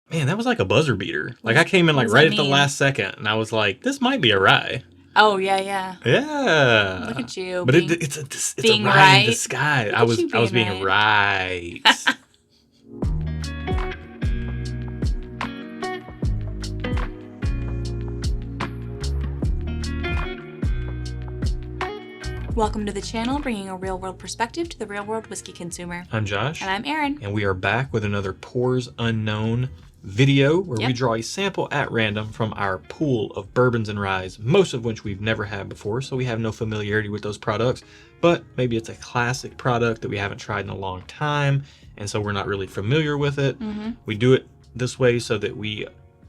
Man, that was like a buzzer beater. Like I came in like does right that at the mean? last second, and I was like, "This might be a rye." Oh, yeah. Yeah. Look at you But being, it's a being rye in right. disguise. Look I at was you I was being being right. right. Welcome to the channel, bringing a real-world perspective to the real-world whiskey consumer. I'm Josh. And I'm Erin. And we are back with another Pours Unknown video where we Yep. draw a sample at random from our pool of bourbons and ryes, most of which we've never had before, so we have no familiarity with those products. But maybe it's a classic product that we haven't tried in a long time, and so we're not really familiar with it. Mm-hmm. We do it this way so that we,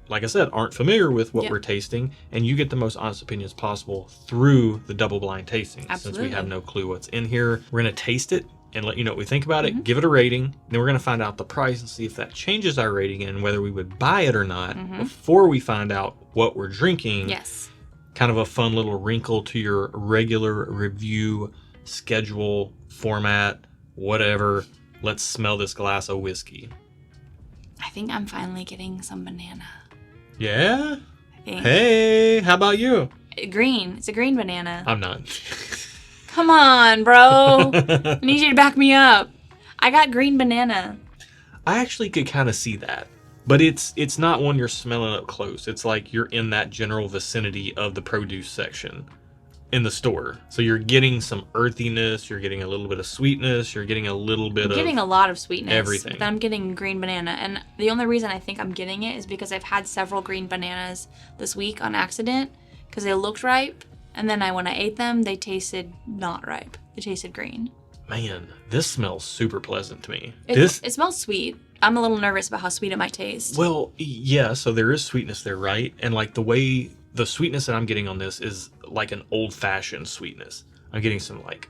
like I said, aren't familiar with what Yep. we're tasting, and you get the most honest opinions possible through the double blind tasting. Absolutely. Since we have no clue what's in here, we're going to taste it and let you know what we think about Mm-hmm. it, give it a rating, then we're going to find out the price and see if that changes our rating and whether we would buy it or not Mm-hmm. before we find out what we're drinking. Yes. Kind of a fun little wrinkle to your regular review schedule, format, whatever. Let's smell this glass of whiskey. I think I'm finally getting some banana. Yeah? I think. Hey, how about you? Green. It's a green banana. I'm not. Come on, bro. I need you to back me up. I got green banana. I actually could kind of see that. But it's not one you're smelling up close. It's like you're in that general vicinity of the produce section in the store. So you're getting some earthiness, you're getting a little bit of sweetness, you're getting a little bit I'm of getting a lot of sweetness. everything. But I'm getting green banana. And the only reason I think I'm getting it is because I've had several green bananas this week on accident because they looked ripe. And then when I ate them, they tasted not ripe. They tasted green. Man, this smells super pleasant to me. It smells sweet. I'm a little nervous about how sweet it might taste. Well, yeah, so there is sweetness there, right? And like the sweetness that I'm getting on this is like an old-fashioned sweetness. I'm getting some like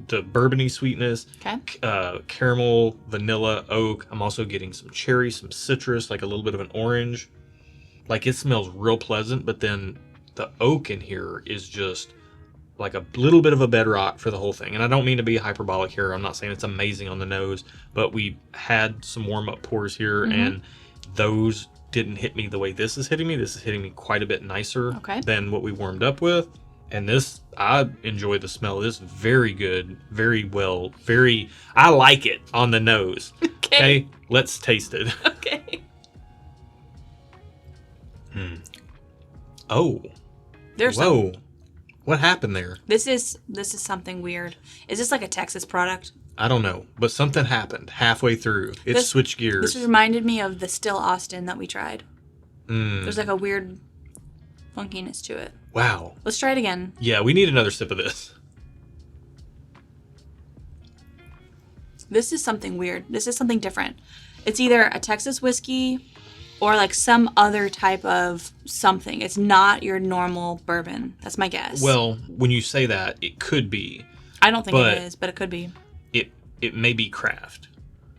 the bourbony sweetness, Okay. caramel, vanilla, oak. I'm also getting some cherry, some citrus, like a little bit of an orange. Like it smells real pleasant, but then the oak in here is just like a little bit of a bedrock for the whole thing. And I don't mean to be hyperbolic here. I'm not saying it's amazing on the nose, but we had some warm-up pours here, and those didn't hit me the way this is hitting me. This is hitting me quite a bit nicer than what we warmed up with. And this, I enjoy the smell of this. Very good, very well, I like it on the nose. Okay, let's taste it. Okay. Oh, There's whoa. What happened there? This is something weird. Is this like a Texas product? I don't know, but something happened halfway through. It switched gears. This reminded me of the Still Austin that we tried. Mm. There's like a weird funkiness to it. Wow. Let's try it again. Yeah, we need another sip of this. This is something weird. This is something different. It's either a Texas whiskey or like some other type of something. It's not your normal bourbon. That's my guess. Well, when you say that, it could be. I don't think it is, but it could be. It may be craft.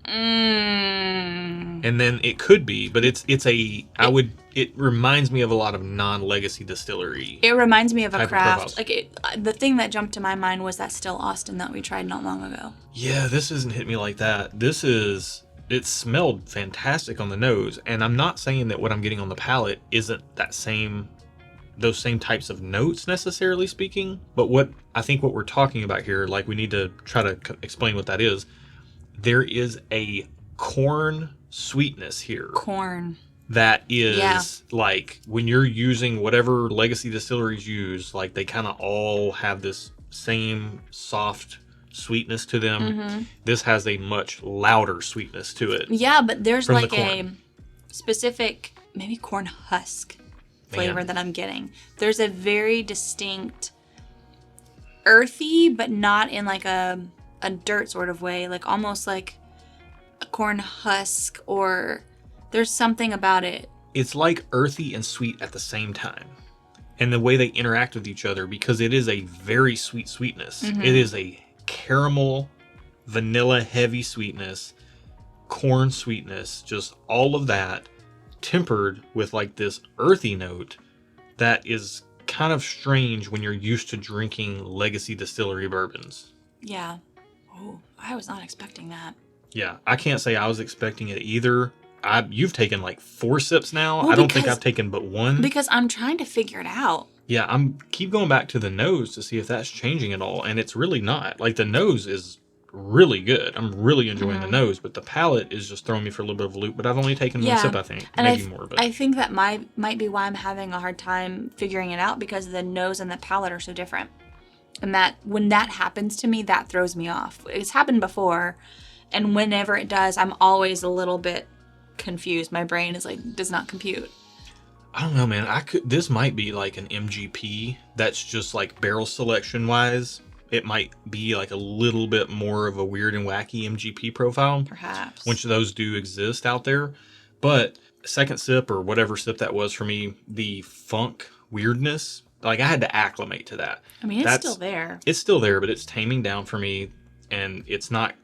Mm. And then it could be, but it reminds me of a lot of non-legacy distillery. It reminds me of a type of craft. profiles. The thing that jumped to my mind was that Still Austin that we tried not long ago. Yeah, this isn't hit me like that. It smelled fantastic on the nose, and I'm not saying that what I'm getting on the palate isn't those same types of notes necessarily speaking, but what we're talking about here, like we need to try to explain what that is. There is a corn sweetness here. Corn. That is like when you're using whatever legacy distilleries use, like they kind of all have this same soft sweetness to them. Mm-hmm. This has a much louder sweetness to it. Yeah, but there's like a specific, maybe corn husk flavor that I'm getting. There's a very distinct earthy, but not in like a dirt sort of way, like almost like a corn husk, or there's something about it. It's like earthy and sweet at the same time. And the way they interact with each other, because it is a very sweet sweetness. Mm-hmm. It is a caramel, vanilla heavy sweetness, corn sweetness, just all of that tempered with like this earthy note that is kind of strange when you're used to drinking legacy distillery bourbons. Yeah. Oh, I was not expecting that. Yeah, I can't say I was expecting it either. you've taken like 4 sips now. Well, I don't think I've taken but 1. Because I'm trying to figure it out. Yeah, keep going back to the nose to see if that's changing at all, and it's really not. Like, the nose is really good. I'm really enjoying the nose, but the palate is just throwing me for a little bit of a loop. But I've only taken 1 sip, I think, and maybe more. But I think that might be why I'm having a hard time figuring it out, because the nose and the palate are so different, and that when that happens to me, that throws me off. It's happened before, and whenever it does, I'm always a little bit confused. My brain is like, does not compute. I don't know, man. This might be like an MGP that's just like barrel selection wise. It might be like a little bit more of a weird and wacky MGP profile. Perhaps. Which those do exist out there. But second sip or whatever sip that was for me, the funk weirdness, like I had to acclimate to that. I mean, it's still there. It's still there, but it's taming down for me, and it's not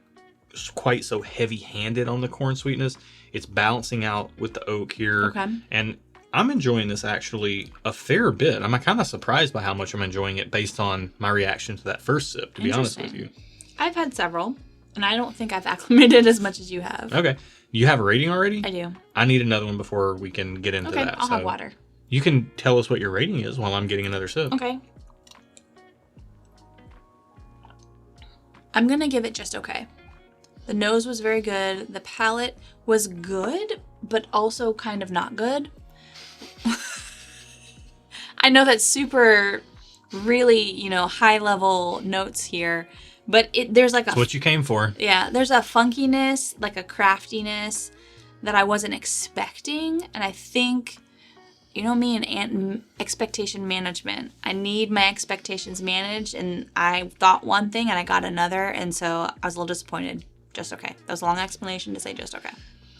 quite so heavy-handed on the corn sweetness. It's balancing out with the oak here. Okay. And I'm enjoying this actually a fair bit. I'm kind of surprised by how much I'm enjoying it based on my reaction to that first sip, to be honest with you. I've had several, and I don't think I've acclimated as much as you have. Okay. You have a rating already? I do. I need another one before we can get into that. I'll have water. You can tell us what your rating is while I'm getting another sip. Okay. I'm going to give it just okay. The nose was very good. The palate was good, but also kind of not good. I know that's super, really, high level notes here, but there's like That's what you came for. Yeah, there's a funkiness, like a craftiness that I wasn't expecting, and I think, me and expectation management. I need my expectations managed, and I thought one thing and I got another, and so I was a little disappointed. Just okay. That was a long explanation to say just okay.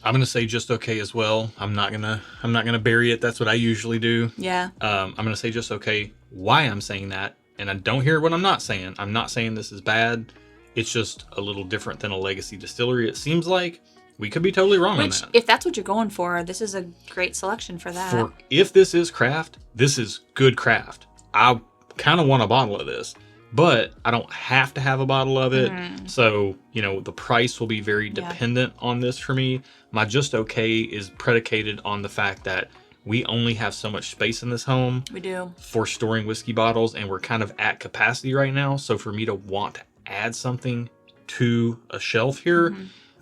I'm gonna say just okay as well. I'm not gonna bury it. That's what I usually do. Yeah. I'm gonna say just okay. Why I'm saying that, and I don't hear what I'm not saying. I'm not saying this is bad. It's just a little different than a legacy distillery. It seems like we could be totally wrong on that. If that's what you're going for, this is a great selection for that. If this is craft, this is good craft. I kind of want a bottle of this, but I don't have to have a bottle of it. So, the price will be very dependent on this for me. My just okay is predicated on the fact that we only have so much space in this home. We do. For storing whiskey bottles, and we're kind of at capacity right now. So for me to want to add something to a shelf here,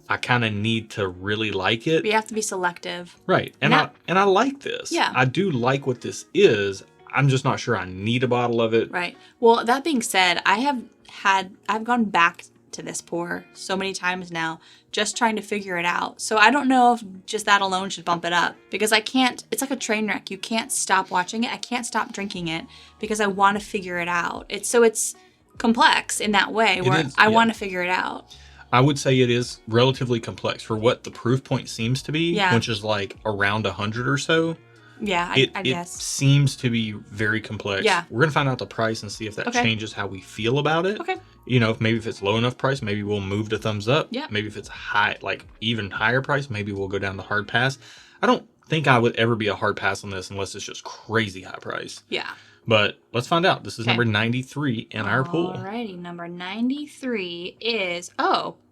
I kind of need to really like it. We have to be selective. Right. And I like this. Yeah. I do like what this is. I'm just not sure I need a bottle of it. Right. Well, that being said, I've gone back to this pour so many times now, just trying to figure it out. So I don't know if just that alone should bump it up, because it's like a train wreck. You can't stop watching it. I can't stop drinking it because I want to figure it out. It's complex in that way where I want to figure it out. I would say it is relatively complex for what the proof point seems to be, which is like around 100 or so. Yeah, I guess. It seems to be very complex. Yeah. We're going to find out the price and see if that changes how we feel about it. Okay. If it's low enough price, maybe we'll move to thumbs up. Yeah. Maybe if it's high, like even higher price, maybe we'll go down to hard pass. I don't think I would ever be a hard pass on this unless it's just crazy high price. Yeah. But let's find out. This is number 93 in our pool. Alrighty, number 93 is,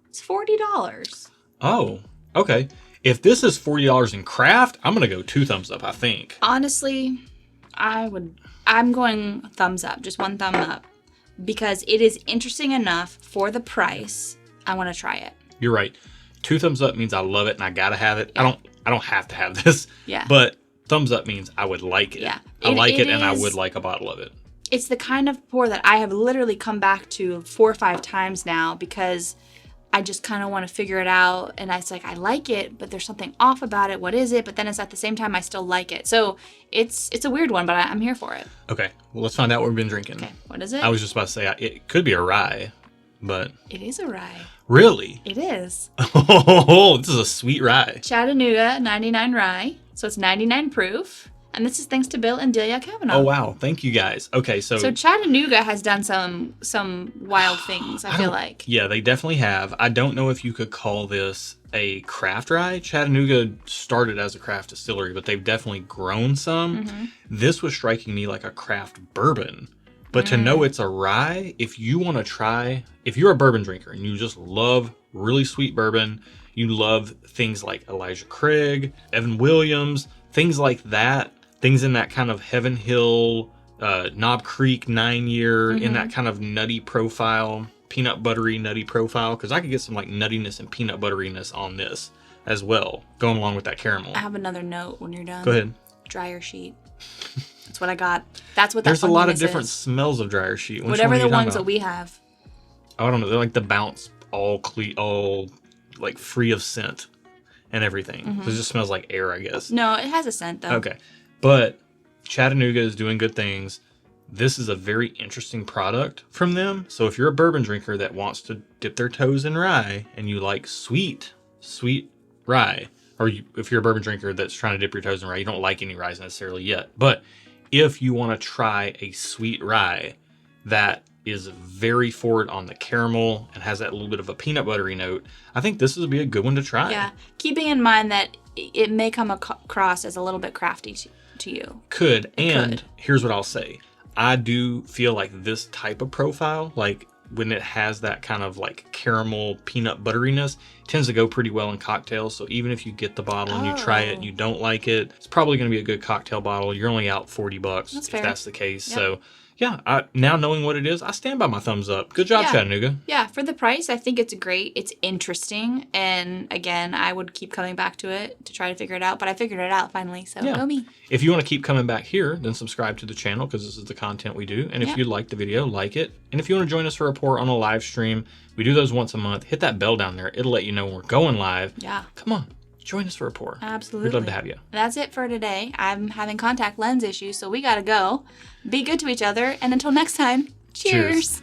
it's $40. Oh, okay. If this is $40 in craft, I'm going to go 2 thumbs up, I think. Honestly, I'm going thumbs up, just 1 thumb up, because it is interesting enough for the price. I want to try it. You're right. 2 thumbs up means I love it and I got to have it. Yeah. I don't have to have this. Yeah. But thumbs up means I would like it. Yeah. I like it and I would like a bottle of it. It's the kind of pour that I have literally come back to 4 or 5 times now, because I just kind of want to figure it out. And it's like, I like it, but there's something off about it. What is it? But then it's at the same time, I still like it. So it's a weird one, but I'm here for it. Okay. Well, let's find out what we've been drinking. Okay. What is it? I was just about to say, it could be a rye, but... It is a rye. Really? It is. Oh, this is a sweet rye. Chattanooga 99 rye. So it's 99 proof. And this is thanks to Bill and Delia Kavanaugh. Oh, wow. Thank you, guys. Okay, so Chattanooga has done some wild things, I feel like. Yeah, they definitely have. I don't know if you could call this a craft rye. Chattanooga started as a craft distillery, but they've definitely grown some. This was striking me like a craft bourbon. But to know it's a rye, if you're a bourbon drinker and you just love really sweet bourbon, you love things like Elijah Craig, Evan Williams, things like that, things in that kind of Heaven Hill, Knob Creek 9-year, in that kind of nutty profile, peanut buttery nutty profile, because I could get some like nuttiness and peanut butteriness on this as well, going along with that caramel. I have another note when you're done. Go ahead. Dryer sheet. That's what I got. That's what that There's a lot of funkiness different is. smells of dryer sheet. Which Whatever one are the you talking ones that about? we have. Oh, I don't know. They're like the bounce, all like free of scent and everything. So it just smells like air, I guess. No, it has a scent though. Okay. But Chattanooga is doing good things. This is a very interesting product from them. So if you're a bourbon drinker that wants to dip their toes in rye and you like sweet rye, or if you're a bourbon drinker that's trying to dip your toes in rye, you don't like any rye necessarily yet. But if you want to try a sweet rye that is very forward on the caramel and has that little bit of a peanut buttery note, I think this would be a good one to try. Yeah. Keeping in mind that it may come across as a little bit crafty to you. Could. Here's what I'll say. I do feel like this type of profile, like when it has that kind of like caramel peanut butteriness, tends to go pretty well in cocktails. So even if you get the bottle and you try it and you don't like it, it's probably going to be a good cocktail bottle. You're only out $40 if that's the case. Yep. So yeah, now knowing what it is, I stand by my thumbs up. Good job, Chattanooga. Yeah, for the price, I think it's great. It's interesting. And again, I would keep coming back to it to try to figure it out. But I figured it out finally, so go me. If you want to keep coming back here, then subscribe to the channel because this is the content we do. And if you like the video, like it. And if you want to join us for a pour on a live stream, we do those once a month. Hit that bell down there. It'll let you know when we're going live. Yeah. Come on. Join us for a pour. Absolutely. We'd love to have you. That's it for today. I'm having contact lens issues, so we gotta go. Be good to each other, and until next time, cheers.